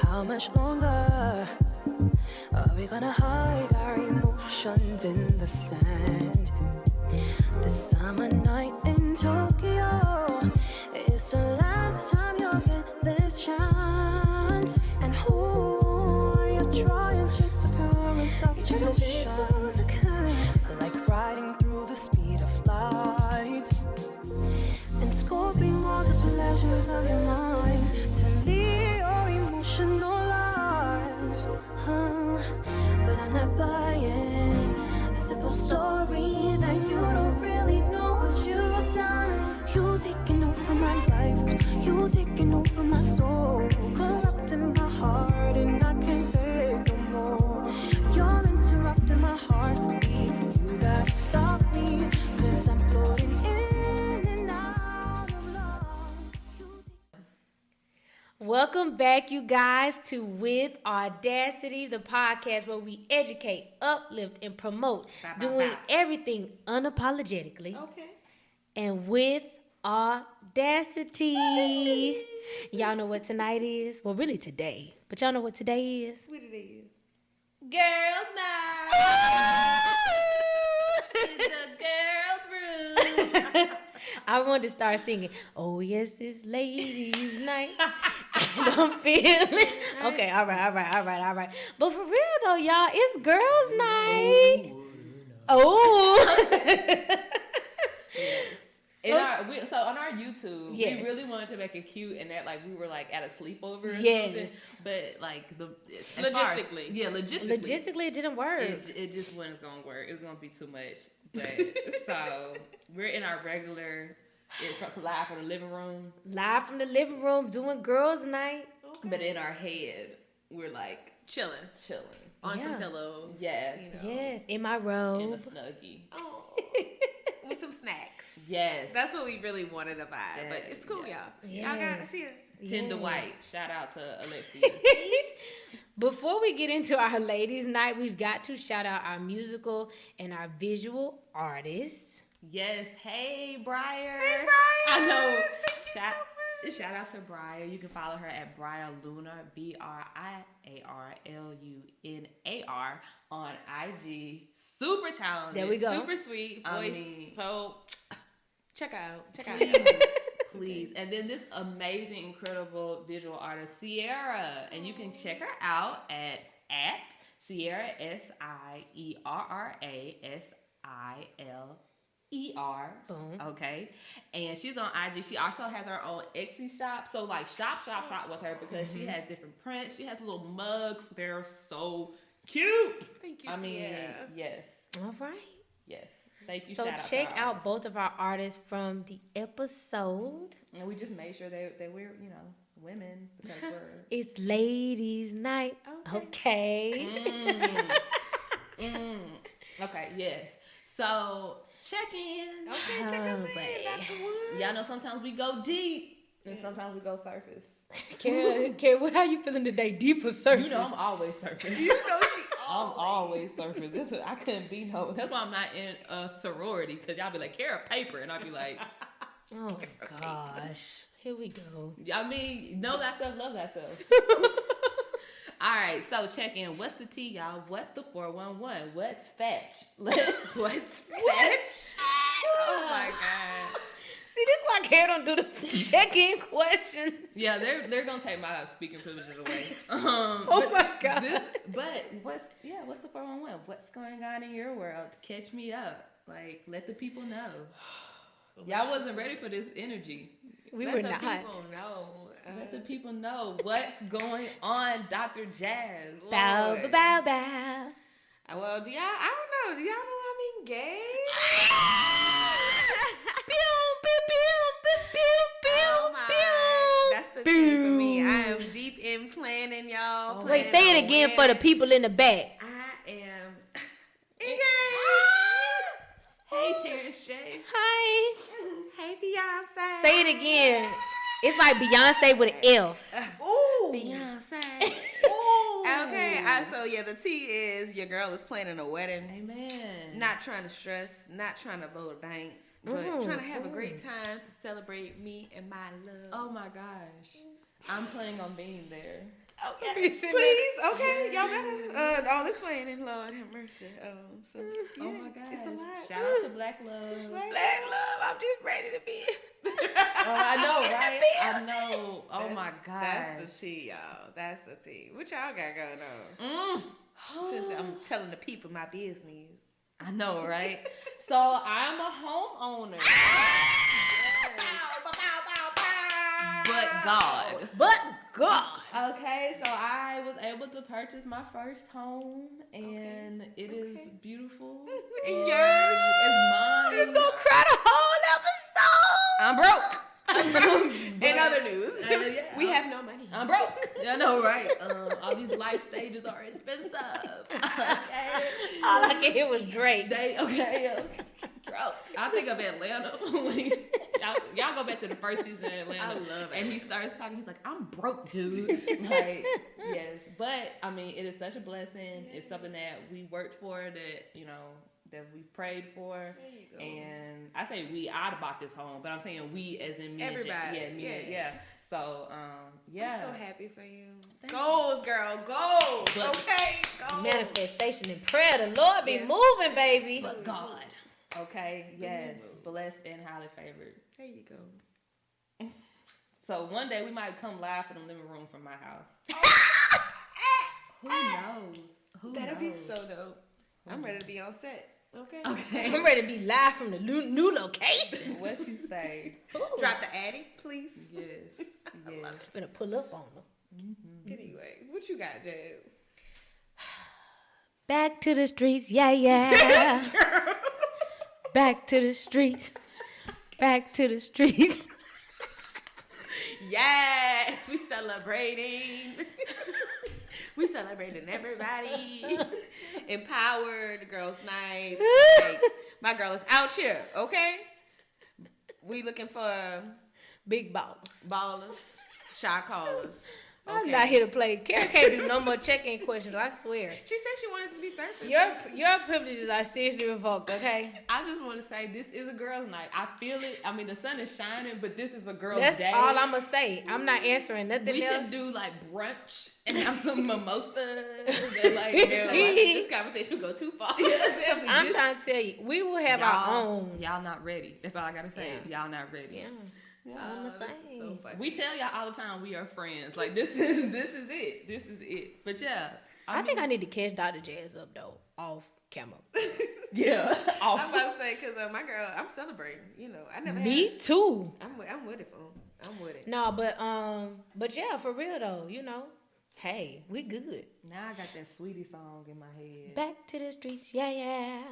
How much longer are we gonna hide our emotions in the sand? The summer night in Tokyo is the last time you'll get this chance. And who are you trying to chase the currents of the ocean? The current, like riding through the speed of light and scoping all the pleasures of your mind to lead your emotional lives. But I'm not buying a simple story that you don't really know what you've done. You taking over my life, you taking over my soul, corrupting my heart, and I can't take no more. You're interrupting my heartbeat. You gotta stop me, 'cause I'm floating in and out of love. Welcome back, you guys, to With Audacity, the podcast where we educate, uplift, and promote, doing everything unapologetically. Okay. And with audacity. Y'all know what tonight is? Well, really today. But y'all know what today is? What it is? Girls' night in the girls' room. I wanted to start singing, oh, yes, it's ladies' night. And I'm feeling. Okay, all right. But for real, though, y'all, it's girls' night. Oh. So on our YouTube, yes. we really wanted to make it cute and that like we were like at a sleepover or something. But like logistically it didn't work. It just wasn't gonna work. It was gonna be too much. But so we're in our regular live from the living room. Live from the living room doing girls' night. Okay. But in our head, we're like chilling on some pillows. Yes. You know. Yes, in my robe. In a Snuggie. Oh. With some snacks. Yes. That's what we really wanted to buy. Yes. But it's cool, Yes. Y'all gotta see it. Tender White. Shout out to Alexia. Before we get into our ladies' night, we've got to shout out our musical and our visual artists. Yes. Hey, Briar. Hey, Briar. I know. Shout out to Briar. You can follow her at Briar Lunar, BriarLunar on IG. Super talented. There we go. Super sweet voice. So check out. Please. And then this amazing, incredible visual artist, Sierra. And you can check her out at Sierra, SIERRASILER. Boom. Okay. And she's on IG. She also has her own Etsy shop. So like shop with her because she has different prints. She has little mugs. They're so cute. Thank you, Sierra. Yes. All right. Yes. Thank you. So check out both of our artists from the episode. And we just made sure they were, women because we're... It's ladies' night. Okay. Okay, yes. So... check in. Okay, check us in. Dr. Wood. Y'all know sometimes we go deep and sometimes we go surface. Kara, how you feeling today? Deep or surface? You know I'm always surface. I'm always surface. That's what I couldn't be no. That's why I'm not in a sorority because y'all be like, Kara paper, and I'll be like, oh gosh, here we go. I mean, know thyself, love thyself. All right, so check in. What's the T, y'all? What's the 411? What's fetch? What's fetch? Oh my God. See, this is why Kara don't do the check-in questions. Yeah, they're gonna take my speaking privileges away. Oh my God. What's the 411? What's going on in your world? Catch me up. Like, let the people know. Y'all wasn't ready for this energy. We Let were the not. people know. Let the people know what's going on, Dr. Jazz. Bow, Lord. bow, bow. Well, I don't know. Do y'all know I'm engaged? Oh my. That's the thing for me. I am deep in planning, y'all. Wait, say it again for the people in the back. I am engaged. Hey, Terrence J. Hi. Hey, Beyonce. Say it again. It's like Beyonce with an F. Ooh. Beyonce. Ooh. Okay. So the T is your girl is planning a wedding. Amen. Not trying to stress, not trying to blow the bank, but trying to have a great time to celebrate me and my love. Oh my gosh. I'm planning on being there. Oh, yes, please. Okay, y'all better. All this playing in Lord have mercy. So, yeah, Oh my God. it's a lot. Shout out to Black Love. Black love. I'm just ready to be. Oh, I know, right? I know. Oh my God. That's the tea, y'all. That's the tea. What y'all got going on? Since I'm telling the people my business. I know, right? So I'm a homeowner. But God. But God. Okay, so I was able to purchase my first home, and it is beautiful. And it's mine. Just gonna cry the whole episode. I'm broke. In other news, yeah, we have no money. I'm broke. I know, right? All these life stages are expensive. Okay. All I can hear was Drake. Broke. I think of Atlanta. y'all go back to the first season of Atlanta. I love it. And he starts talking. He's like, I'm broke, dude. Like, yes. But, I mean, it is such a blessing. It's something that we worked for, that, that we prayed for. There you go. And I say we, I bought this home, but I'm saying we as in me. Everybody. And Jay. Yeah. So, yeah. I'm so happy for you. Goals, girl. Goals. But, okay. Goals. Manifestation and prayer. The Lord be moving, baby. But God. Okay, yes. Blessed and highly favored. There you go. So one day we might come live from the living room from my house. Who knows? That'll be so dope. I'm ready to be on set. Okay. I'm ready to be live from the new location. What you say? Drop the Addy, please. Yes. Yes. Gonna pull up on them. Anyway, what you got, Jazz? Back to the streets, yeah. Back to the streets. Back to the streets. Yes, we celebrating. We celebrating everybody. Empowered girls' night. Like, my girl is out here, okay? We looking for Big ballers. ballers, shot callers. Okay. I'm not here to play. Kara can't do no more check-in questions, I swear. She said she wanted us to be surface. Your privileges are seriously revoked, okay? I just want to say this is a girls' night. I feel it. I mean, the sun is shining, but this is a girls' That's day. all I'm going to say. I'm not answering nothing We else. should do like brunch and have some mimosas. And, like, This conversation will go too far. I'm trying to tell you, we will have our own. Y'all not ready. That's all I gotta say. Yeah. Y'all not ready. Yeah. Oh, this is so funny. We tell y'all all the time we are friends. Like this is it. This is it. But yeah, I think I need to catch Dr. Jazz up though, off camera. yeah. I'm about to say because my girl, I'm celebrating. I never. Me too. I'm with it, fool. I'm with it. No, but yeah, for real though, hey, we good. Now I got that sweetie song in my head. Back to the streets, yeah.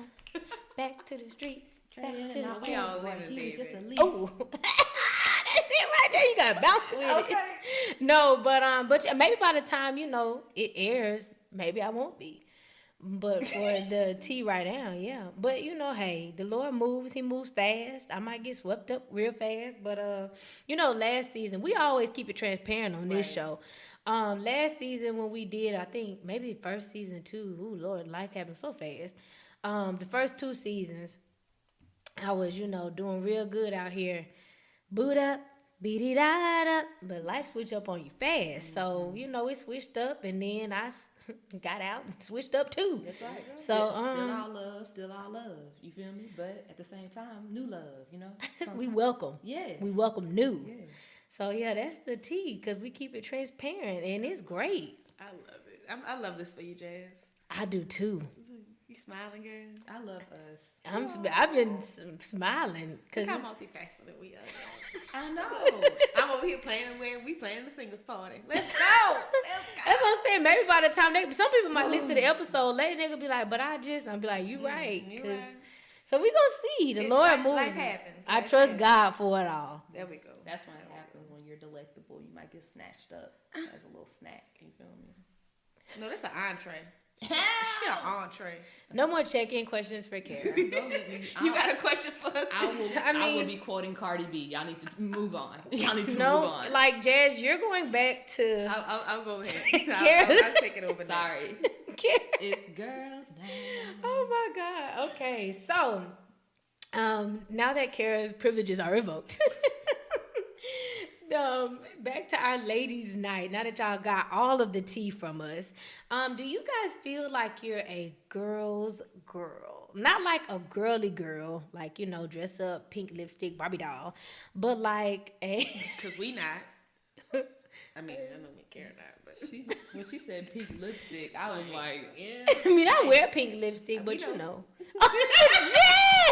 Back to the streets. Back to the We streets. all living, He was just a baby. lease. Oh, that's it right there. You gotta bounce with it. No, but maybe by the time it airs, maybe I won't be. But for the tea right now, yeah. But hey, the Lord moves. He moves fast. I might get swept up real fast. But last season we always keep it transparent on this show. Last season when we did, I think maybe first season too. Ooh, Lord, life happened so fast. The first 2 seasons, I was doing real good out here. Boot up, beat it up, but life switched up on you fast. So it switched up, and then I got out and switched up too. That's right. So still all love. You feel me? But at the same time, new love. we welcome. Yes. We welcome new. Yes. So yeah, that's the tea because we keep it transparent and it's great. I love it. I love this for you, Jazz. I do too. You smiling, girl? I love us. I've been smiling Look because how multifaceted we are. I know. I'm over here playing when we playing the singles party. Let's go. that's what I'm saying. Maybe by the time some people might listen to the episode later, they gonna be like, but I'll be like, you right. You 'Cause- right. So we gonna see the Lord moves. Life happens. I Life trust happens. God for it all. There we go. That's when it happens when you're delectable. You might get snatched up as a little snack. You feel me? No, that's an entree. She an entree. No more check-in questions for Kara. You got a question for us? I will be quoting Cardi B. Y'all need to move on. Y'all need to move No, on. like Jazz, you're going back to I'll go ahead. Kara. I'll take it over. Sorry. Kara. It's girls' night. Oh my God. Okay, so now that Kara's privileges are revoked, Back to our ladies' night. Now that y'all got all of the tea from us, do you guys feel like you're a girl's girl? Not like a girly girl, like dress up, pink lipstick, Barbie doll, but like a. Cause we not. I mean, I don't care not, but When she said pink lipstick, I was like, yeah. I mean, I wear pink lipstick, but don't.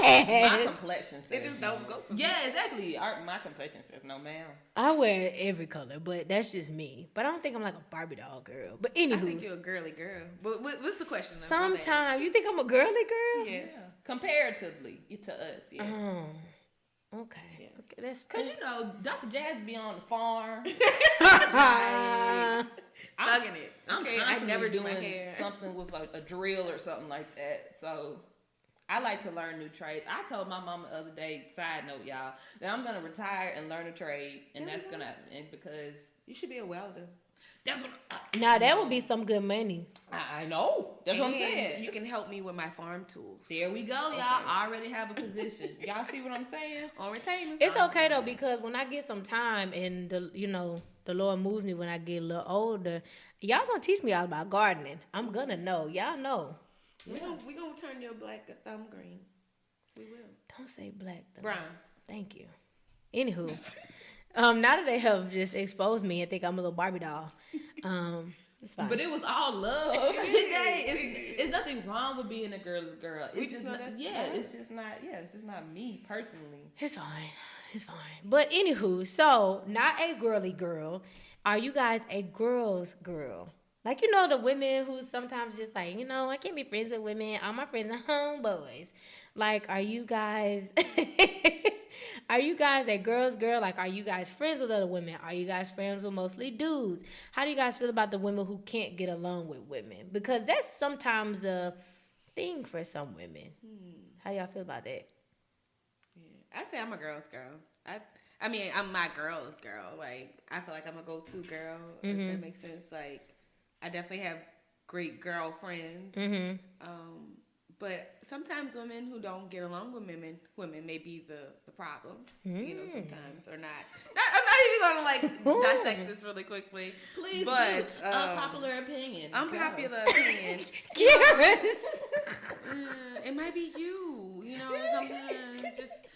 My complexion says it just don't go for me. Yeah, exactly. My complexion says no, ma'am. I wear every color, but that's just me. But I don't think I'm like a Barbie doll girl. But anywho, I think you're a girly girl. But what's the question? Though? Sometimes you think I'm a girly girl? Yes. Yeah. Comparatively to us, yes. Okay. Yes. Okay, that's Cause Dr. Jazz be on the farm. Thugging it. I'm Okay, I constantly never do my doing hair. something with like a drill or something like that. So I like to learn new trades. I told my mama the other day, side note, y'all, that I'm gonna retire and learn a trade, and that's gonna because You should be a welder. that's what Now that would be some good money. I know. That's what I'm saying. You can help me with my farm tools. There we go, y'all. Okay. I already have a position. Y'all see what I'm saying? On retainer. It's okay though, because when I get some time and the Lord moves me when I get a little older, y'all gonna teach me all about gardening. I'm gonna know. Y'all know. We gonna turn your black thumb green. We will. Don't say black though. Brown. Thank you. Anywho, now that they have just exposed me and think I'm a little Barbie doll, it's fine. But it was all love. It's nothing wrong with being a girl's girl. It's We just just know not, that's it's just not. Yeah, it's just not me personally. It's fine. It's fine. But anywho, so not a girly girl. Are you guys a girl's girl? Like, the women who sometimes just like, I can't be friends with women. All my friends are homeboys. Like, are you guys a girl's girl? Like, are you guys friends with other women? Are you guys friends with mostly dudes? How do you guys feel about the women who can't get along with women? Because that's sometimes a thing for some women. How do y'all feel about that? Yeah. I say I'm a girl's girl. I mean, I'm my girl's girl. Like, I feel like I'm a go-to girl, if that makes sense. Like, I definitely have great girlfriends. But sometimes women who don't get along with women may be the problem. Sometimes or not. I'm not even gonna dissect this really quickly. Please, but do. Unpopular opinion. Unpopular opinion. Yes. It might be you. Sometimes just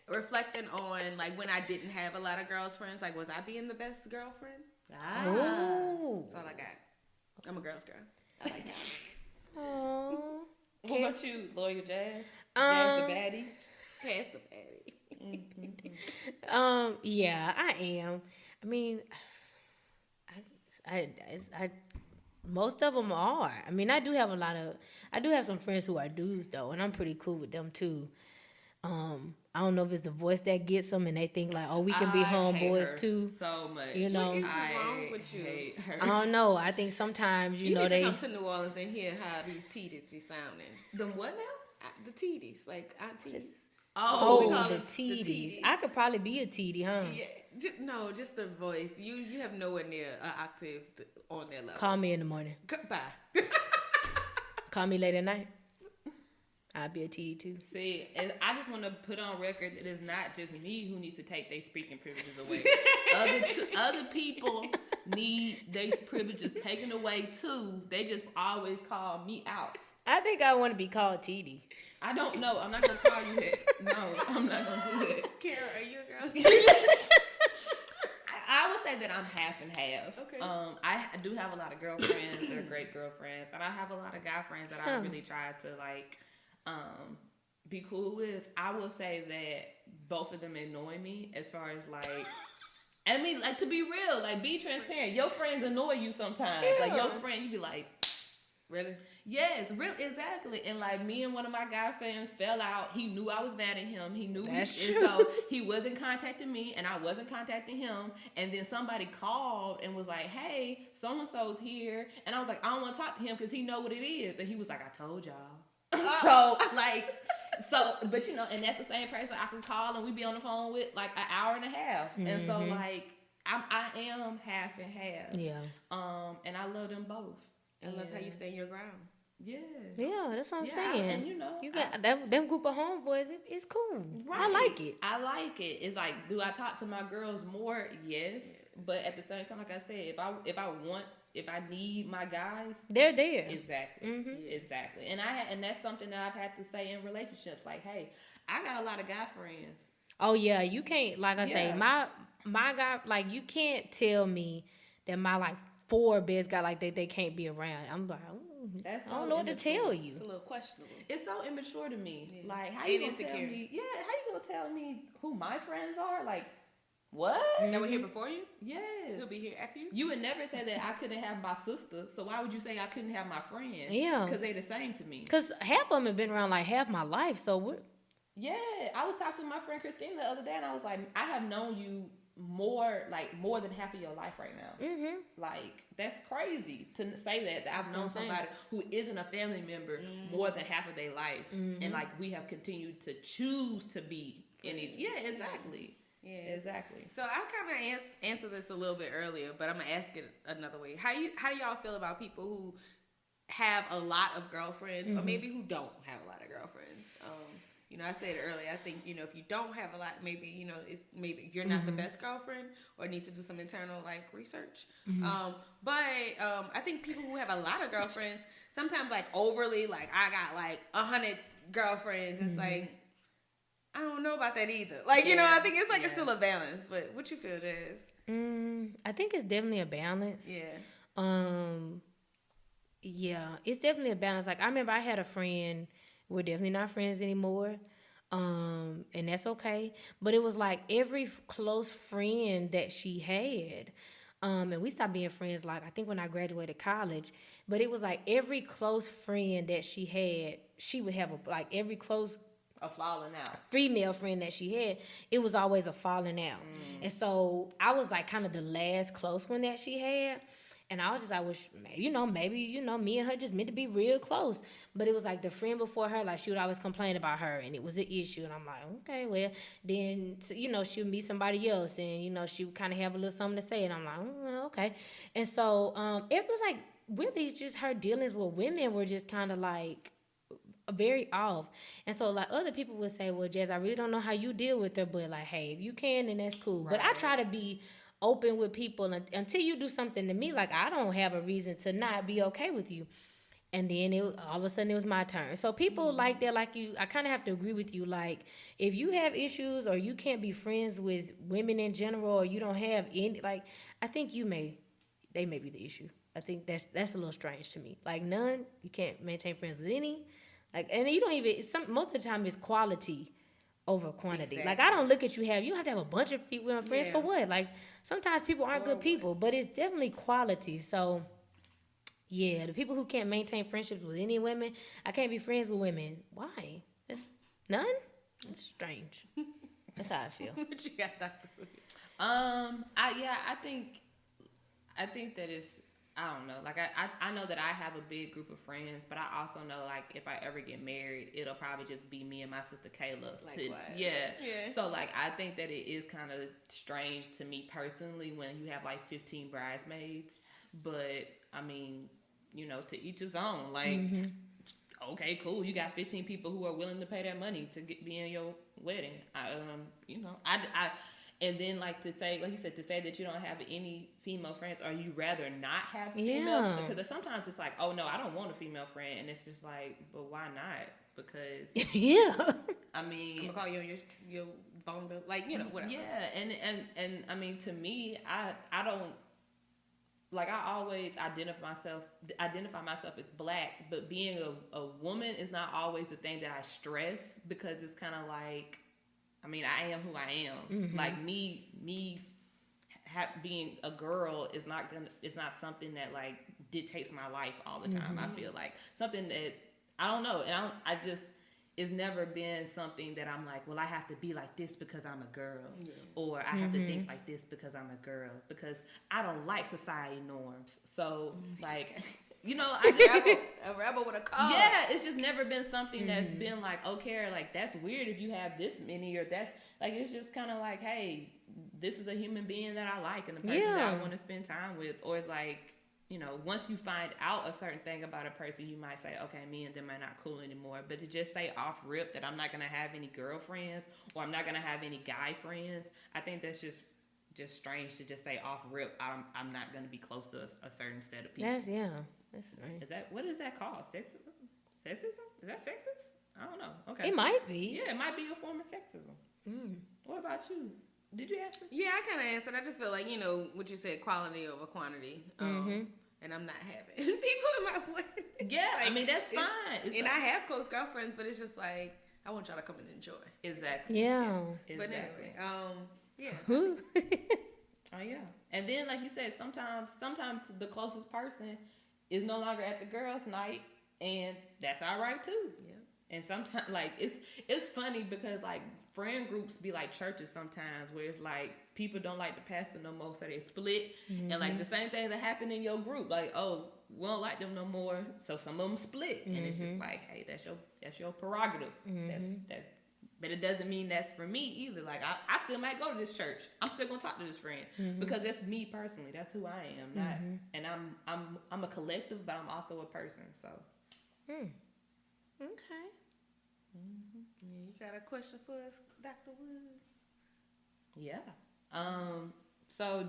reflecting on like when I didn't have a lot of girls friends. Like, was I being the best girlfriend? Oh. That's all I got. I'm a girl's girl. I like that. Oh. What about you, Lawyer Jazz? Jazz the baddie? Jazz the baddie. Yeah, I am. I mean, I most of them are. I mean, I do have some friends who are dudes though, and I'm pretty cool with them too. I don't know if it's the voice that gets them, and they think like, oh, we can be homeboys too. So much. What is wrong with you? Hate her. I don't know. I think sometimes You need they to come to New Orleans and hear how these titties be sounding. The what now? The titties, like aunties. Oh, we call the it the titties. titties. I could probably be a titty, huh? Yeah, just the voice. You have nowhere near an octave on their level. Call me in the morning. Goodbye. Call me late at night. I'll be a titty too. See, and I just want to put on record that it's not just me who needs to take their speaking privileges away. Other people need their privileges taken away too. They just always call me out. I think I want to be called titty. I don't know. I'm not going to call you that. No, I'm not going to do that. Kara, are you a girl? I would say that I'm half and half. Okay. I do have a lot of girlfriends. They're great girlfriends. And I have a lot of guy friends that I really try to be cool with. I will say that both of them annoy me as far as I mean, to be real, be transparent. Your friends annoy you sometimes. Yeah. Your friend, you be like, Really? yes, exactly. And me and one of my guy friends fell out. He knew I was mad at him. He knew That's and true. so he wasn't contacting me, and I wasn't contacting him. And then somebody called and was like, "Hey, so and so's here," and I was like, "I don't want to talk to him because he know what it is." And he was like, "I told y'all." But and that's the same person I can call and we be on the phone with an hour and a half. Mm-hmm. And so I am half and half. Yeah. And I love them both. I love how you stand your ground. Yeah. Yeah, that's what I'm Yeah, saying. and you know, you got them group of homeboys. It's cool. Right. I like it. I like it. It's like, do I talk to my girls more? Yes, but at the same time, like I said, if I need my guys, They're there. exactly, exactly. And that's something that I've had to say in relationships. Like, hey, I got a lot of guy friends. Oh yeah, you can't, like I say, Yeah. my guy, like, you can't tell me that my like 4 best guy like they can't be around. I'm like, That's I don't know what to tell you. It's a little questionable. It's so immature to me. Yeah. Like, how And you gonna insecure. tell me? Yeah, how you gonna tell me who my friends are? Like, what? That were here before you? Yes. He'll be here after you? You would never say that I couldn't have my sister. So why would you say I couldn't have my friend? Yeah. Because they the same to me. Cause half of them have been around like half my life, so what? Yeah, I was talking to my friend Christine the other day, and I was like, I have known you more than half of your life right now. Mm-hmm. Like, that's crazy to say that I've known what I'm saying. somebody who isn't a family member more than half of their life, and like we have continued to choose to be in each. Yeah, exactly. Yeah, exactly. So I kind of answered this a little bit earlier, but I'm gonna ask it another way. How do y'all feel about people who have a lot of girlfriends, or maybe who don't have a lot of girlfriends? You know, I said it earlier. I think, you know, if you don't have a lot, maybe, you know, maybe you're not the best girlfriend, or need to do some internal like research. But I think people who have a lot of girlfriends sometimes like overly like, I got like 100 girlfriends. It's like, I don't know about that either. Like, you know, I think it's like it's still a balance. But what you feel it is? I think it's definitely a balance. Yeah. Yeah, it's definitely a balance. Like, I remember I had a friend. We're definitely not friends anymore. And that's okay. But it was like every close friend that she had. And we stopped being friends, like, I think when I graduated college. But it was like every close friend that she had, she would have every close A falling out. female friend that she had, it was always a falling out. And so I was like kind of the last close one that she had. And I was just, I wish, maybe, me and her just meant to be real close. But it was like the friend before her, like, she would always complain about her, and it was an issue. And I'm like, okay, well, then, she would meet somebody else, and, she would kind of have a little something to say. And I'm like, okay. And so it was like, really just her dealings with women were just kind of like very off. And so, like, other people would say, well, Jazz, I really don't know how you deal with her, but, like, hey, if you can, then that's cool. Right. But I try to be open with people until you do something to me. Like, I don't have a reason to not be okay with you. And then all of a sudden it was my turn. So people like that, like you, I kind of have to agree with you. Like, if you have issues or you can't be friends with women in general, or you don't have any, like, I think they may be the issue. I think that's a little strange to me. Like, none, you can't maintain friends with any. Like, and you don't even, most of the time it's quality over quantity. Exactly. Like, I don't look at you don't have to have a bunch of female friends for what? Like, sometimes people aren't good people, but it's definitely quality. So, yeah, the people who can't maintain friendships with any women, I can't be friends with women. Why? That's none? It's strange. That's how I feel. What you got, Dr. I think that it's, I don't know. Like, I know that I have a big group of friends, but I also know, like, if I ever get married, it'll probably just be me and my sister Kayla. Likewise. Yeah. So, like, I think that it is kind of strange to me personally when you have, like, 15 bridesmaids. But, I mean, to each his own. Like, okay, cool. You got 15 people who are willing to pay that money to be in your wedding. And then, like, to say, like you said, to say that you don't have any female friends, or you rather not have female, because sometimes it's like, oh no, I don't want a female friend, and it's just like, but why not? Because I mean, I'm gonna call you on your phone bill, like, whatever. Yeah, and I mean, to me, I don't. Like, I always identify myself as black, but being a woman is not always the thing that I stress, because it's kind of like, I mean, I am who I am. Like, me being a girl is not something that, like, dictates my life all the time. I feel like something that I don't know, and it's never been something that I'm like, well, I have to be like this because I'm a girl, or I have to think like this because I'm a girl, because I don't like society norms. So, like, I just a rebel with a cause. Yeah, it's just never been something that's been like, okay, like, that's weird if you have this many, or that's, like, it's just kind of like, hey, this is a human being that I like, and the person that I want to spend time with. Or it's like, you know, once you find out a certain thing about a person, you might say, okay, me and them are not cool anymore. But to just say off rip that I'm not gonna have any girlfriends or I'm not gonna have any guy friends, I think that's just strange to just say off rip. I'm not gonna be close to a certain set of people. That's right. Is that what is that called? Sexism? Sexism? Is that sexist? I don't know. Okay. It might be. Yeah, it might be a form of sexism. What about you? Did you answer? Yeah, I kind of answered. I just feel like, you know, what you said, quality over quantity. And I'm not having people in my place. Yeah, like, I mean, that's fine. And I have close girlfriends, but it's just like, I want y'all to come and enjoy. Exactly. Yeah. But Exactly. anyway, yeah. Oh yeah. And then, like you said, sometimes the closest person is no longer at the girls' night, and that's all right too. Yeah. And sometimes, like, it's funny because, like, friend groups be like churches sometimes, where it's like people don't like the pastor no more, so they split. And like the same thing that happened in your group, like, oh, we don't like them no more, so some of them split. And it's just like, hey, that's your prerogative. That's but it doesn't mean that's for me either. Like, I still might go to this church. I'm still gonna talk to this friend because that's me personally. That's who I am. Not, and I'm a collective, but I'm also a person. So. Okay. Yeah, you got a question for us, Dr. Wood? Yeah. So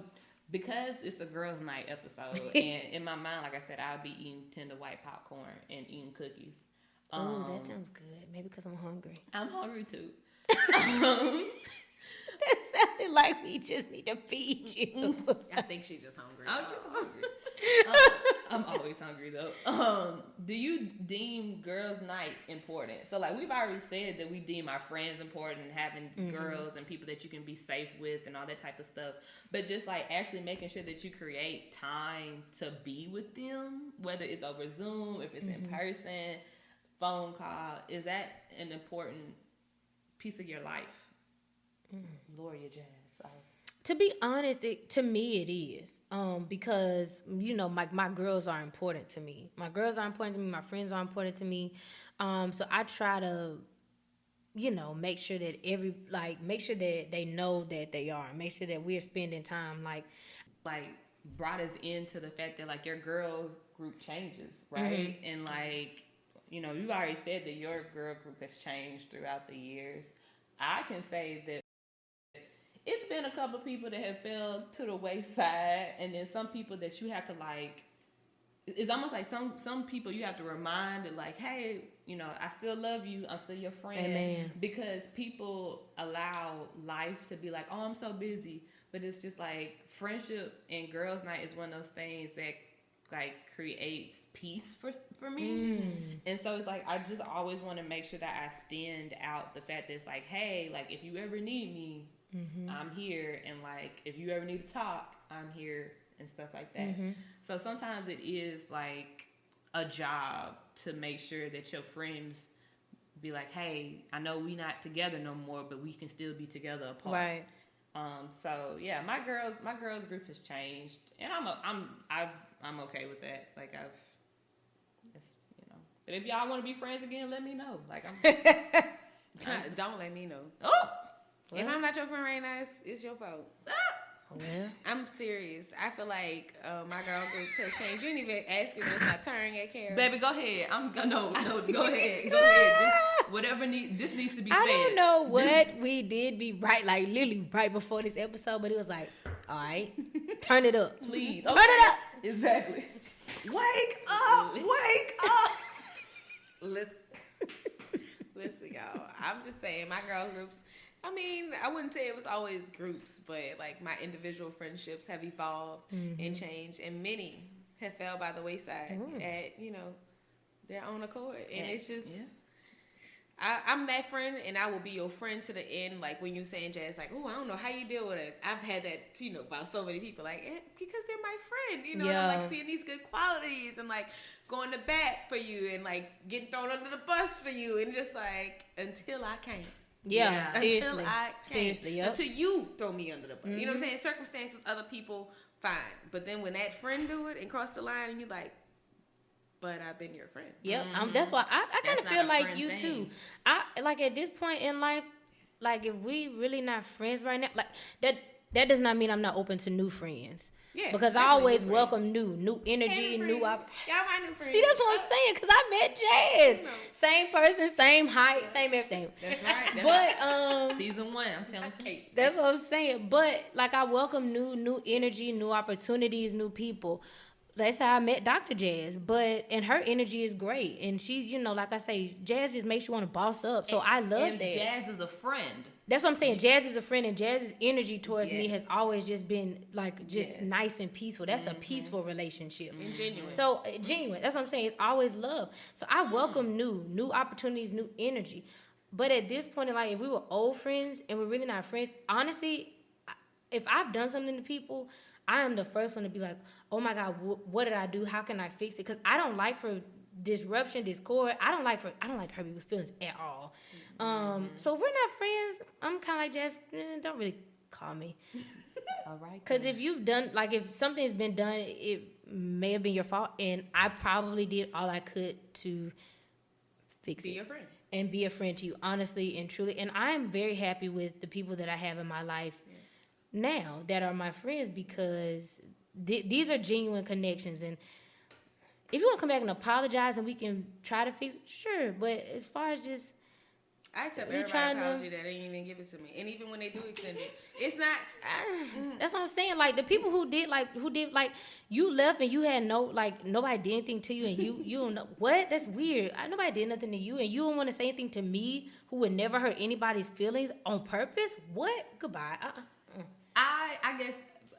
because it's a girls' night episode, and in my mind, like I said, I'll be eating tender white popcorn and eating cookies. Oh, that sounds good. Maybe because I'm hungry. I'm hungry too. That sounded like we just need to feed you. I think she's just hungry. I'm just hungry. I'm always hungry though. Do you deem girls' night important? So like we've already said that we deem our friends important, having girls and people that you can be safe with and all that type of stuff. But just like actually making sure that you create time to be with them, whether it's over Zoom, if it's in person, phone call, is that an important piece of your life? Lower your jazz. Sorry. To be honest, to me it is. Because, you know, my girls are important to me. My girls are important to me. My friends are important to me. So I try to, you know, make sure that make sure that they know that they are. Make sure that we're spending time, like brought us into the fact that, like, your girl group changes, right? And, like, you know, you already said that your girl group has changed throughout the years. I can say that it's been a couple of people that have fell to the wayside, and then some people that you have to, like, it's almost like some people you have to remind that, like, hey, you know, I still love you, I'm still your friend. Amen. Because people allow life to be like, oh, I'm so busy, but it's just like friendship and girls' night is one of those things that, like, creates peace for me. And so it's like I just always want to make sure that I stand out the fact that it's like, hey, like, if you ever need me, I'm here, and like if you ever need to talk, I'm here, and stuff like that. So sometimes it is like a job to make sure that your friends be like, hey, I know we not together no more, but we can still be together apart. right. So yeah, my girls group has changed, and I'm okay with that. Like it's, you know. But if y'all want to be friends again, let me know. Like Don't let me know. Oh. If I'm not your friend right now, it's your fault. Well, I'm serious. I feel like my girl group has changed. You didn't even ask me if my turn at Carol. Baby, go ahead. No, go ahead. This needs to be said. I don't know what we did be right, like literally right before this episode, but it was like, all right, turn it up. Please. Turn it up. Exactly. Wake up! Wake up! Listen, y'all. I'm just saying, my girl groups, I mean, I wouldn't say it was always groups, but like my individual friendships have evolved and changed, and many have fell by the wayside at, you know, their own accord. And it's just, I'm that friend, and I will be your friend to the end. Like when you're saying, Jazz, like, oh, I don't know how you deal with it. I've had that, you know, about so many people, like, because they're my friend, you know, and I'm like seeing these good qualities and like going to bat for you and like getting thrown under the bus for you, and just like, until I can't. Yeah, seriously. Until I can't. Seriously, yep. Until you throw me under the bus. You know what I'm saying? Circumstances, other people, fine. But then when that friend do it and cross the line, and you're like, but I've been your friend. Yep, that's why I kind of feel like you too. I like at this point in life, like if we really not friends right now, like that does not mean I'm not open to new friends. Yeah, because I definitely always new welcome new energy, new Y'all my new friends. See, that's what I'm saying. Because I met Jazz, same person, same height, same everything. That's right. But season 1, I'm telling you. that's what I'm saying. But like I welcome new energy, new opportunities, new people. That's how I met Dr. Jazz. And her energy is great. And she's, like I say, Jazz just makes you want to boss up. So I love that. Jazz is a friend. That's what I'm saying. Jazz is a friend, and Jazz's energy towards me has always just been like nice and peaceful. That's a peaceful relationship. And genuine. So genuine. That's what I'm saying. It's always love. So I welcome new opportunities, new energy. But at this point in life, if we were old friends and we're really not friends, honestly, if I've done something to people, I am the first one to be like, oh my God, what did I do? How can I fix it? Because I don't like for disruption, discord. I don't like to hurt people's feelings at all. So if we're not friends, I'm kind of like, just don't really call me. All right. Because if you've done, like, if something's been done, it may have been your fault, and I probably did all I could to fix it. Be your friend. And be a friend to you, honestly and truly. And I'm very happy with the people that I have in my life now that are my friends, because these are genuine connections. And if you want to come back and apologize and we can try to fix it, sure. But as far as just... I accept everybody's apology that they didn't even give it to me. And even when they do extend it, it's not... That's what I'm saying. Like, the people who did, you left and you had nobody did anything to you, and you don't know. What? That's weird. Nobody did nothing to you, and you don't want to say anything to me who would never hurt anybody's feelings on purpose? What? Goodbye. I guess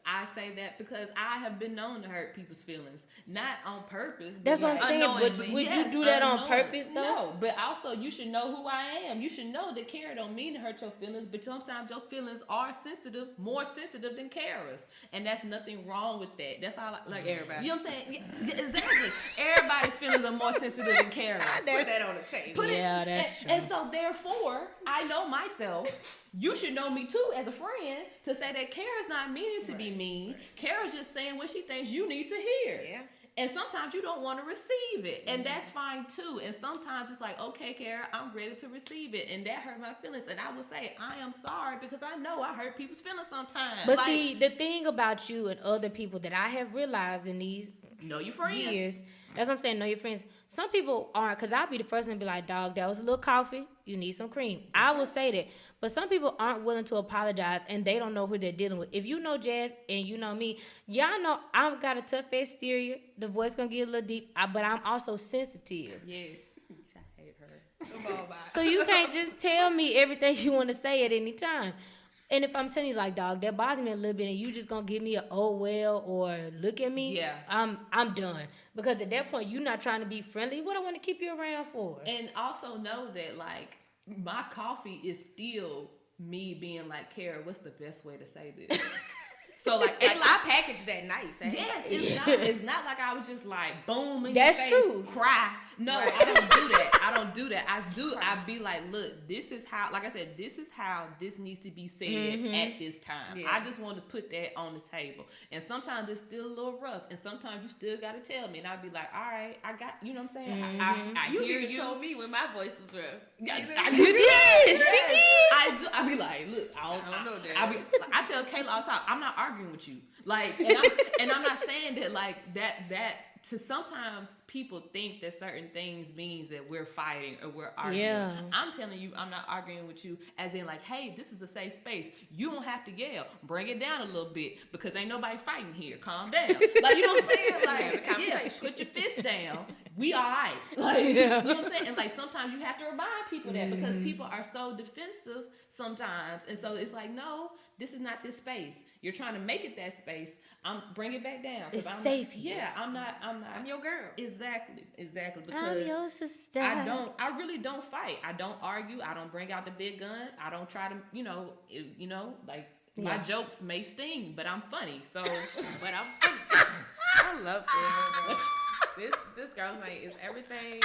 I say that because I have been known to hurt people's feelings, not on purpose. That's what I'm saying. Would you do that on purpose, though? No, but also you should know who I am. You should know that Kara don't mean to hurt your feelings, but sometimes your feelings are sensitive, more sensitive than Kara's, and that's nothing wrong with that. That's all. Like everybody. You know what I'm saying? Yeah, exactly. Everybody's feelings are more sensitive than Kara's. Put that on the table. That's true. And so therefore, I know myself. You should know me too as a friend to say that Kara's not meaning to be mean. Kara's just saying what she thinks you need to hear. Yeah. And sometimes you don't want to receive it. And that's fine too. And sometimes it's like, okay, Kara, I'm ready to receive it. And that hurt my feelings. And I will say, I am sorry because I know I hurt people's feelings sometimes. But see, the thing about you and other people that I have realized in these know your friends. years, that's what I'm saying, know your friends. Some people aren't, because I'll be the first one to be like, dog, that was a little coffee. You need some cream. I will say that. But some people aren't willing to apologize, and they don't know who they're dealing with. If you know Jazz and you know me, y'all know I've got a tough exterior. The voice going to get a little deep, but I'm also sensitive. Yes. I hate her. So you can't just tell me everything you want to say at any time. And if I'm telling you, like, dog, that bothered me a little bit, and you just gonna give me a oh well or look at me, I'm done. Because at that point, you're not trying to be friendly. What I want to keep you around for? And also know that, like, my coffee is still me being like, Kara, what's the best way to say this? So like I packaged that nice. Yes, it's not like I was just like boom in That's your face, true. Cry. No, right. I don't do that. I be like, look, this is how, like I said, this is how this needs to be said at this time. Yeah. I just want to put that on the table. And sometimes it's still a little rough, and sometimes you still got to tell me, and I'd be like, all right, I got, you know what I'm saying? I you hear even you. told me when my voice was rough. I did. She did. I be like, look, I don't know that. I tell Kayla all the time, I'm not arguing with you. Like, and I'm not saying that like that to sometimes people think that certain things means that we're fighting or we're arguing. Yeah. I'm telling you, I'm not arguing with you as in like, hey, this is a safe space. You don't have to yell. Bring it down a little bit because ain't nobody fighting here. Calm down. Like, you know what I'm saying? Like, put your fist down. We all right. Like, you know what I'm saying? And like sometimes you have to remind people that because people are so defensive sometimes. And so it's like, no, this is not this space. You're trying to make it that space. Bring it back down. It's safe here. Yeah, I'm not. I'm your girl. Exactly. Because I'm your sister. I really don't fight. I don't argue. I don't bring out the big guns. I don't try to, like my jokes may sting, but I'm funny. So, but I'm funny. I love it. This girl's night is everything.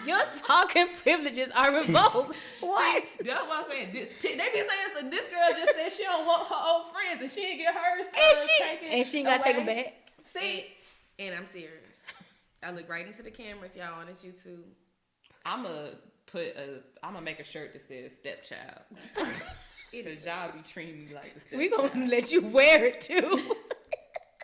Your talking privileges are revoked. What? See, that's what I'm saying. They be saying so this girl just said she don't want her old friends and she ain't get hers. And she ain't got to take them back. See? And I'm serious. I look right into the camera if y'all on this YouTube. I'm gonna make a shirt that says stepchild. Cause y'all be treating me like the step. We gonna let you wear it too.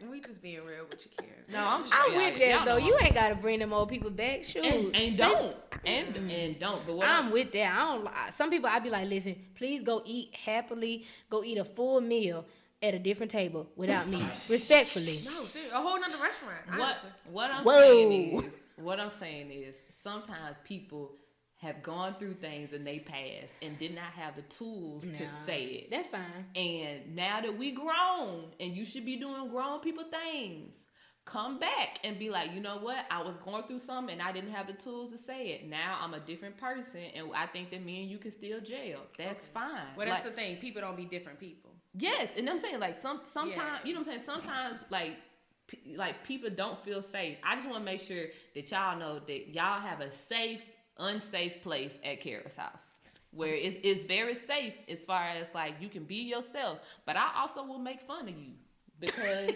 We just being real with you, Karen. No, I'm I'm with that though. You ain't gotta bring them old people back. Shoot. and don't. And don't. But what I'm with that. I don't. Some people I be like, listen, please go eat happily. Go eat a full meal at a different table without me, respectfully. No, seriously, a whole nother restaurant. Honestly. What I'm saying is sometimes people have gone through things in their past and did not have the tools to say it. That's fine. And now that we grown and you should be doing grown people things, come back and be like, you know what? I was going through something and I didn't have the tools to say it. Now I'm a different person and I think that me and you can still jail. That's fine. Well, that's the thing. People don't be different people. Yes, and I'm saying like sometimes you know what I'm saying. Sometimes like people don't feel safe. I just want to make sure that y'all know that y'all have a safe, unsafe place at Kara's house where it's very safe as far as like you can be yourself. But I also will make fun of you because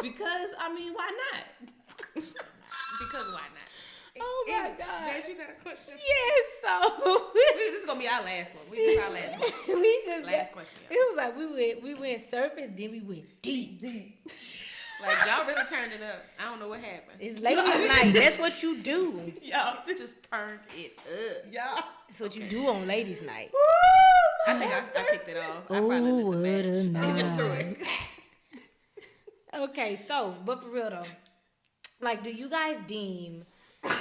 because I mean why not? Because why not? Oh my God. Jess, you got a question? Yes, so This is gonna be our last one. This is our last one. we just Last question, It was like we went surface, then we went deep. Like y'all really turned it up. I don't know what happened. It's ladies' night. That's what you do. Y'all just turned it up. y'all. That's what you do on ladies' night. I think I kicked it off. I probably lit the match. I just threw it. Okay, so but for real though, like, do you guys deem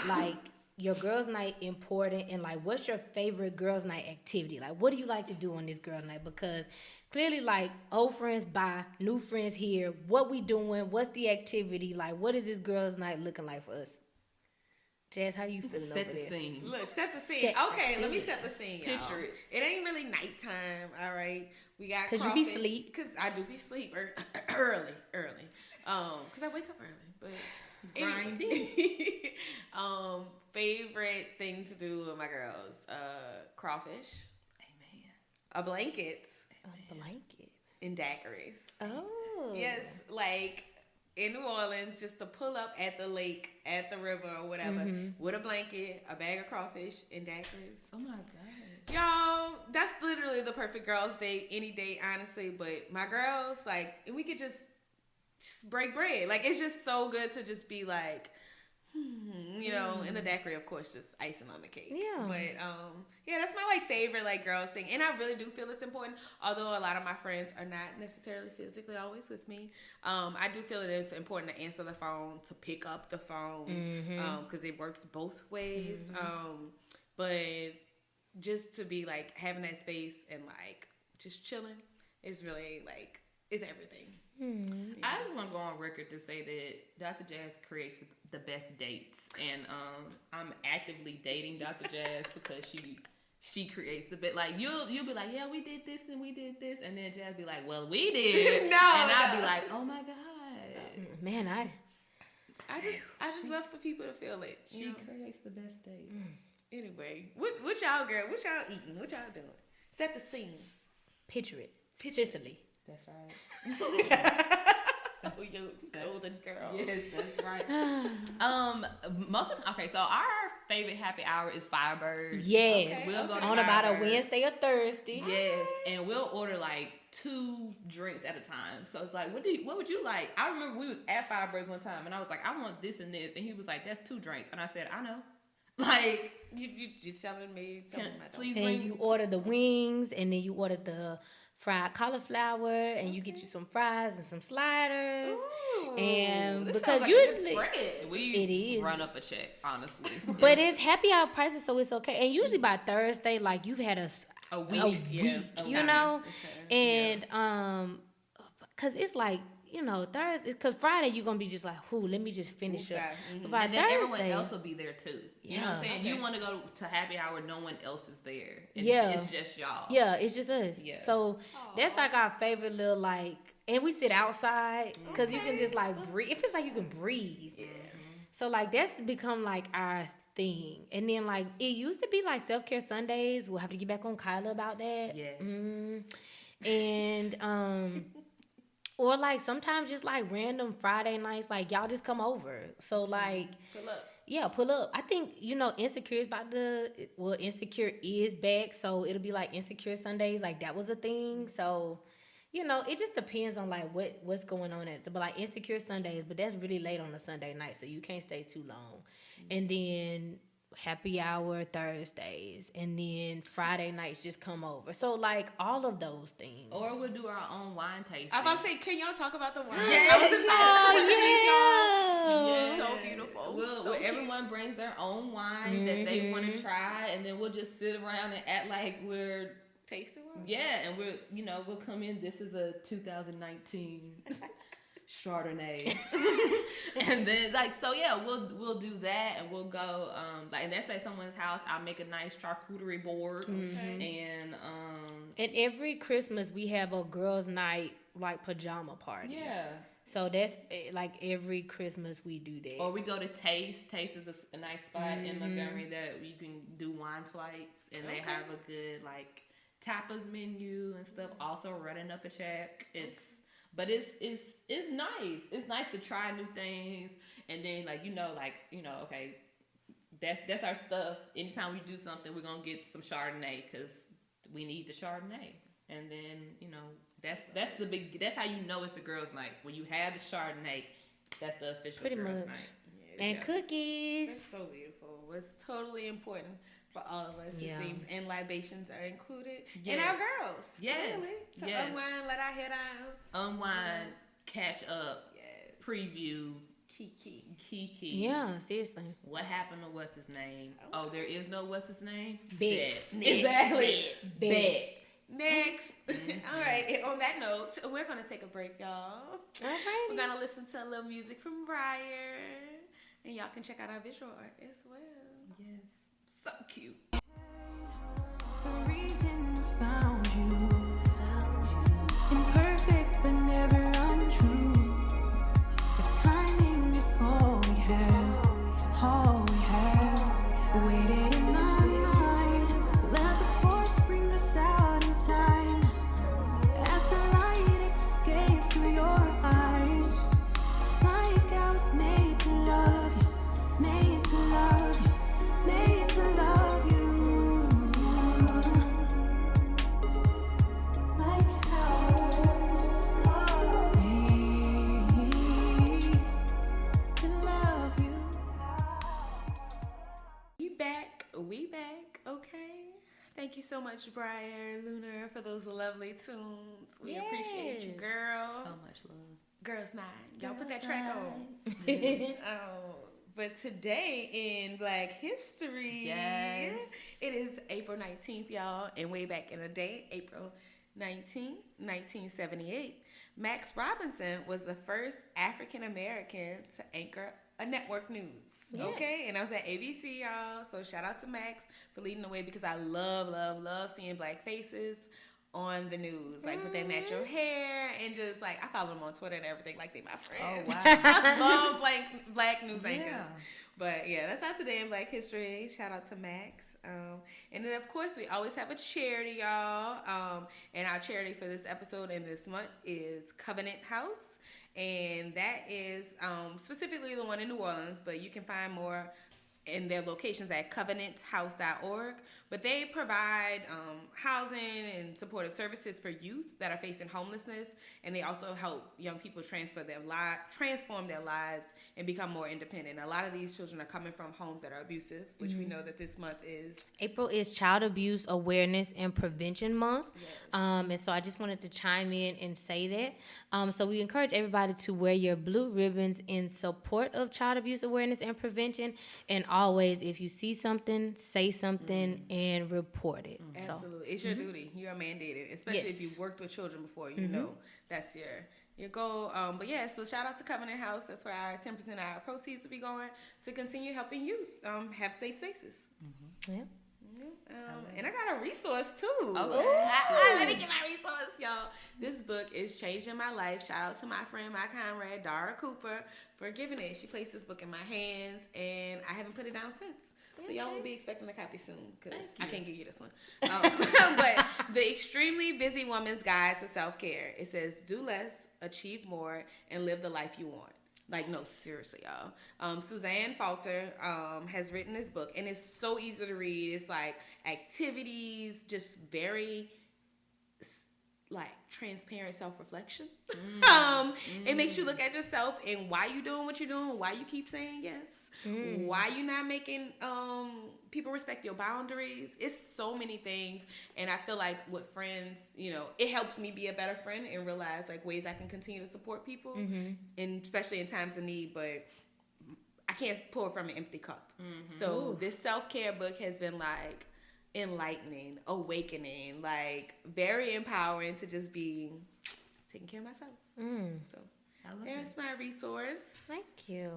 like your girls' night important, and like what's your favorite girls' night activity? Like, what do you like to do on this girls' night? Because clearly, like, old friends bye, new friends here. What we doing? What's the activity? Like, what is this girls' night looking like for us? Jazz, how you feeling Set over the there? scene. Look, set the scene. Set the Okay, let me scene. set the scene, y'all. Picture it. It ain't really nighttime, all right? We got 'Cause you be sleep. Because I do be sleep early. Because I wake up early. But Grinding. favorite thing to do with my girls, crawfish, Amen. a blanket, A blanket. and daiquiris. Oh. Yes, like in New Orleans, just to pull up at the lake, at the river, or whatever, with a blanket, a bag of crawfish, and daiquiris. Oh my God. Y'all, that's literally the perfect girls' day, any day, honestly. But my girls, like, and we could just break bread. Like, it's just so good to just be like, you know, and the daiquiri, of course, just icing on the cake. Yeah. But yeah, that's my like favorite like girls thing, and I really do feel it's important. Although a lot of my friends are not necessarily physically always with me, I do feel it is important to answer the phone, to pick up the phone, because it works both ways. But just to be like having that space and like just chilling is really like is everything. I just want to go on record to say that Dr. Jazz creates the best dates, and I'm actively dating Dr. Jazz because she creates the best. Like you'll be like, yeah, we did this and we did this, and then Jazz be like, well, we did, and I'll be like, oh my God, Man, I I just love for people to feel it. she creates the best dates. Anyway, what y'all girl? What y'all eating? What y'all doing? Set the scene. picture it. Sicily. That's right. Oh, you golden girl. Yes, that's right. Most of the time, okay, so our favorite happy hour is Firebirds. Yes. Okay, We'll go to On about a Firebirds. Wednesday or Thursday. Yes, and we'll order like 2 drinks at a time. So it's like, what would you like? I remember we was at Firebirds one time, and I was like, I want this and this, and he was like, that's 2 drinks, and I said, I know. Like, You telling me something I don't. please And bring you order the wings, and then you order the fried cauliflower, and you get you some fries and some sliders. Ooh, And this because sounds like a good usually- spread. We It is. run up a check, honestly. But it's happy hour prices, so it's okay. And usually by Thursday, like you've had a week. a week, you know, Okay. and cause it's like, you know, Thursday, cause Friday you're gonna be just like, whoo, let me just finish up. But by And then everyone Thursday, else will be there too. You know what I'm Yeah. saying? Okay. You want to go to happy hour, no one else is there. Yeah. It's just y'all. yeah, it's just us. Yeah. So that's like our favorite little like, and we sit outside, cause you can just like breathe. It feels like you can breathe. Yeah. So like that's become like our thing. And then like it used to be like self-care Sundays. We'll have to get back on Kyla about that. Yes. And or like sometimes just like random Friday nights, like y'all just come over. So like Good luck. yeah, pull up. I think, Insecure Insecure is back, so it'll be like Insecure Sundays, like that was a thing. So, it just depends on like what's going on but like Insecure Sundays, but that's really late on a Sunday night, so you can't stay too long. And then happy hour Thursdays, and then Friday nights just come over. So like all of those things. Or we'll do our own wine tasting. I'm about to say, can y'all talk about the wine? Yeah. So beautiful. Everyone brings their own wine that they want to try, and then we'll just sit around and act like we're tasting wine. Yeah, and we'll come in. This is a 2019 Chardonnay, and then we'll do that, and we'll go and that's at someone's house. I'll make a nice charcuterie board, and every Christmas we have a girls' night like pajama party. Yeah. So that's like every Christmas we do that. Or we go to Taste. Taste is a nice spot in Montgomery that you can do wine flights, and they have a good like tapas menu and stuff. Also running up a check. It's nice. It's nice to try new things, and then okay, that's our stuff. Anytime we do something, we're gonna get some Chardonnay because we need the Chardonnay, and then that's how you know it's a girls' night when you have the Chardonnay. That's the official girls' night. Yeah, and cookies. That's so beautiful. It's totally important for all of us, it seems. And libations are included. Yes. And our girls. Yes. Really. So yes. unwind, let our head out. Unwind, catch up, preview. Kiki. Yeah, seriously. What happened to what's his name? Oh, there is no what's his name? Bet. Exactly. Bet. Next. All right. And on that note, we're going to take a break, y'all. All right. We're going to listen to a little music from Briar. And y'all can check out our visual art as well. Yes. So cute. The reason I found you. Imperfect but never untrue. If timing is all we have, waited in my mind. Let the force bring us out in time. As the light escaped through your eyes, it's like I was made to love you, made to love you, made to love you. Like how made to love you. We back, okay? Thank you so much, Briar, Lunar, for those lovely tunes. We appreciate you, girl. So much love. Girls Night. Y'all put that track on. But today in Black History, Yes. it is April 19th, y'all. And way back in the day, April 19th, 1978, Max Robinson was the first African-American to anchor a network news, okay? And I was at ABC, y'all, so shout out to Max for leading the way because I love seeing black faces on the news, like with their natural hair and just like, I follow them on Twitter and everything, like they my friends. Oh, wow. I love black news anchors. Yeah. But yeah, that's not today in Black History. Shout out to Max. And then of course we always have a charity, y'all. And our charity for this episode and this month is Covenant House. And that is specifically the one in New Orleans, but you can find more in their locations at covenanthouse.org. But they provide housing and supportive services for youth that are facing homelessness, and they also help young people transform their lives and become more independent. A lot of these children are coming from homes that are abusive, which we know that this month is. April is Child Abuse Awareness and Prevention Month. Yes. And so I just wanted to chime in and say that. So we encourage everybody to wear your blue ribbons in support of child abuse awareness and prevention. And always, if you see something, say something and report it. Absolutely. It's your duty. You are mandated, especially if you've worked with children before. You know that's your goal. But yeah, so shout out to Covenant House. That's where our 10% of our proceeds will be going to continue helping youth have safe spaces. Yeah. And I got a resource too. Okay. Let me get my resource, y'all. This book is changing my life. Shout out to my friend, my comrade, Dara Cooper, for giving it. She placed this book in my hands, and I haven't put it down since. So y'all will be expecting a copy soon because I can't give you this one. But The Extremely Busy Woman's Guide to Self-Care. It says, do less, achieve more, and live the life you want. Like, no, seriously, y'all. Suzanne Falter has written this book, and it's so easy to read. It's like activities, just very like transparent self-reflection. It makes you look at yourself and why you doing what you're doing, why you keep saying yes, why you not making people respect your boundaries. It's so many things, and I feel like with friends, you know, it helps me be a better friend and realize like ways I can continue to support people, and especially in times of need. But I can't pour from an empty cup. So this self-care book has been like enlightening, awakening, like very empowering to just be taking care of myself. So there's my resource. Thank you.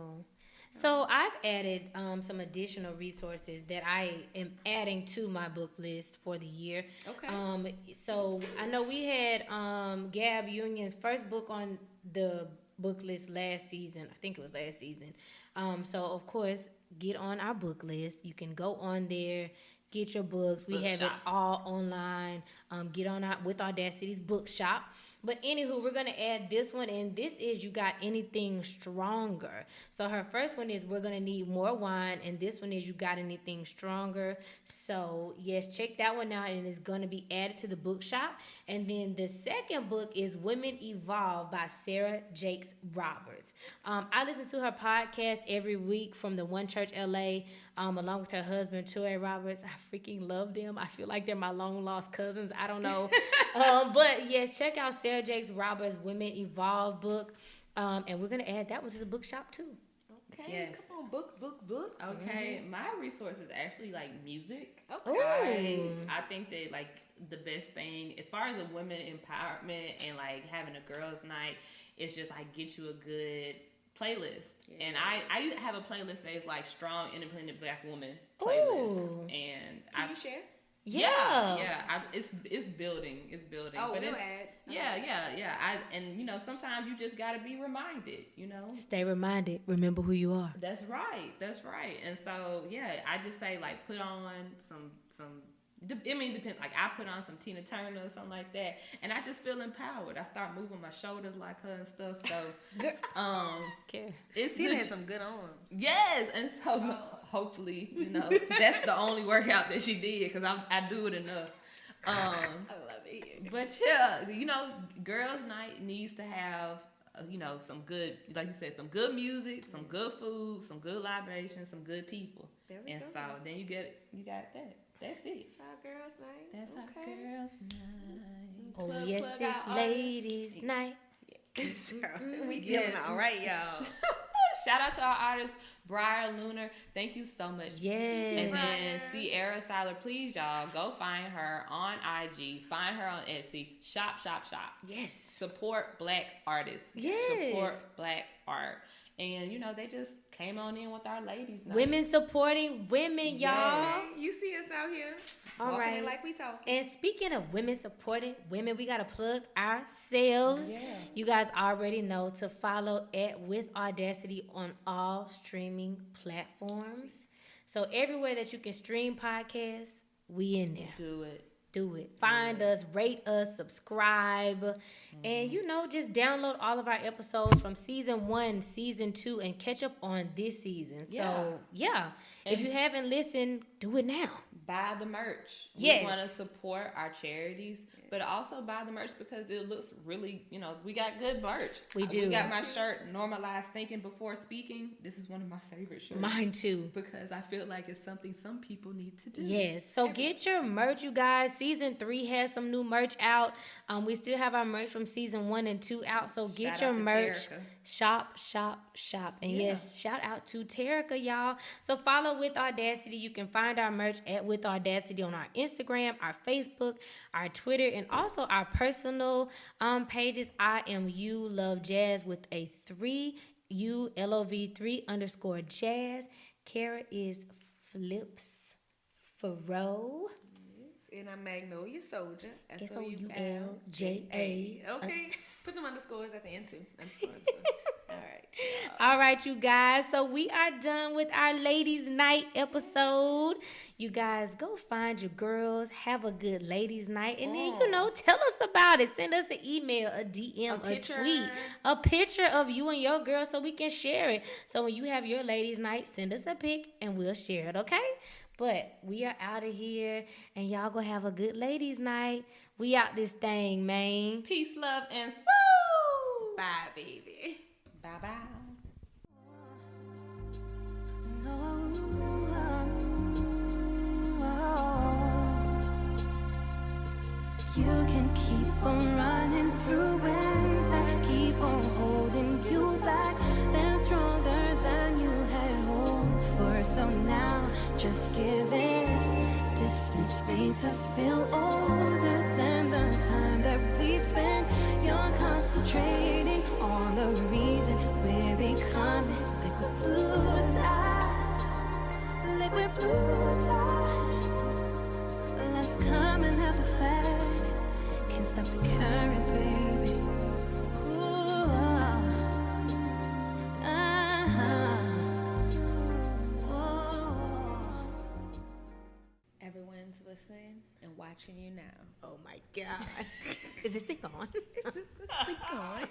So I've added some additional resources that I am adding to my book list for the year. Okay. So I know we had Gab Union's first book on the book list last season. I think it was last season. So of course, get on our book list. You can go on there. Get your books. We have it all online. Get on out with Audacity's bookshop. But anywho, we're going to add this one, and this is You Got Anything Stronger. So her first one is We're Going to Need More Wine, and this one is You Got Anything Stronger. So, yes, check that one out, and it's going to be added to the bookshop. And then the second book is Women Evolve by Sarah Jakes Roberts. I listen to her podcast every week from the One Church LA, along with her husband, Troy Roberts. I freaking love them. I feel like they're my long-lost cousins. I don't know. But, yes, check out Sarah Jakes Roberts' Women Evolve book. And we're going to add that one to the bookshop, too. Okay. Yes. Come on, books. Okay, my resource is actually like music. Okay. I think that like the best thing as far as a women empowerment and like having a girls' night is just like get you a good playlist. Yeah. And I have a playlist that is like strong, independent black woman playlist. Ooh. And can you share? Yeah. It's building. Oh, but we'll it's, add. Yeah. And you know, sometimes you just gotta be reminded. You know, stay reminded. Remember who you are. That's right. And so yeah, I just say like put on some. I mean, it depends. Like I put on some Tina Turner or something like that, and I just feel empowered. I start moving my shoulders like her and stuff. So, Tina has some good arms. Yes, and so hopefully, you know, that's the only workout that she did because I do it enough. I love it. But yeah, you know, girls' night needs to have, you know, some good, like you said, some good music, some good food, some good libations, some good people. There we go. So then you got that. That's it. It's our girls' night. That's our girls' night. Oh, yes, it's ladies' night. We feeling all right, y'all. Shout out to our artist, Briar Lunar. Thank you so much. Yes. And then Sierra Siler, please, y'all, go find her on IG. Find her on Etsy. Shop. Yes. Support black artists. Yes. Support black art. And, you know, they just came on in with our ladies night. Women supporting women, y'all. You see us out here. All walking right. it like we talking. And speaking of women supporting women, we got to plug ourselves. Yeah. You guys already know to follow With Audacity on all streaming platforms. So everywhere that you can stream podcasts, we in there. Do it. Find us, rate us, subscribe, and you know, just download all of our episodes from season 1, season 2, and catch up on this season. Yeah. So yeah, if you haven't listened, do it now. Buy the merch. Yes. We want to support our charities, but also buy the merch because it looks really, you know, we got good merch. We do. We got my shirt, Normalize Thinking Before Speaking. This is one of my favorite shirts. Mine too. Because I feel like it's something some people need to do. Yes. So get your merch, you guys. Season 3 has some new merch out. We still have our merch from season 1 and 2 out. So get Shout your out to merch. Terica. Shop. And yes, shout out to Terica, y'all. So follow With Audacity. You can find our merch at With Audacity on our Instagram, our Facebook, our Twitter, and also our personal pages. I am You Love Jazz with a 3, ULOV3 _jazz. Kara is Flips Faro. And I'm Magnolia Soldier. SOULJA. Okay. Put them underscores at the end too. Underscore. All right. All right, you guys. So we are done with our ladies' night episode. You guys go find your girls, have a good ladies' night, and then tell us about it. Send us an email, a DM, a tweet, a picture of you and your girl so we can share it. So when you have your ladies' night, send us a pic and we'll share it, okay? But we are out of here, and y'all gonna have a good ladies' night. We out this thing, man. Peace, love, and soul. Bye, baby. Bye-bye. You can keep on running through winds that keep on holding you back. They're stronger than you had hoped for. So now just give in. Distance makes us feel older than the time that we've spent. You're concentrating on the reason we're becoming liquid blue ties. Liquid blue ties. Love's coming as a fad. Can't stop the current, baby. Ooh, Everyone's listening and watching you now. Oh my God. Is this thing on? Is this thing on?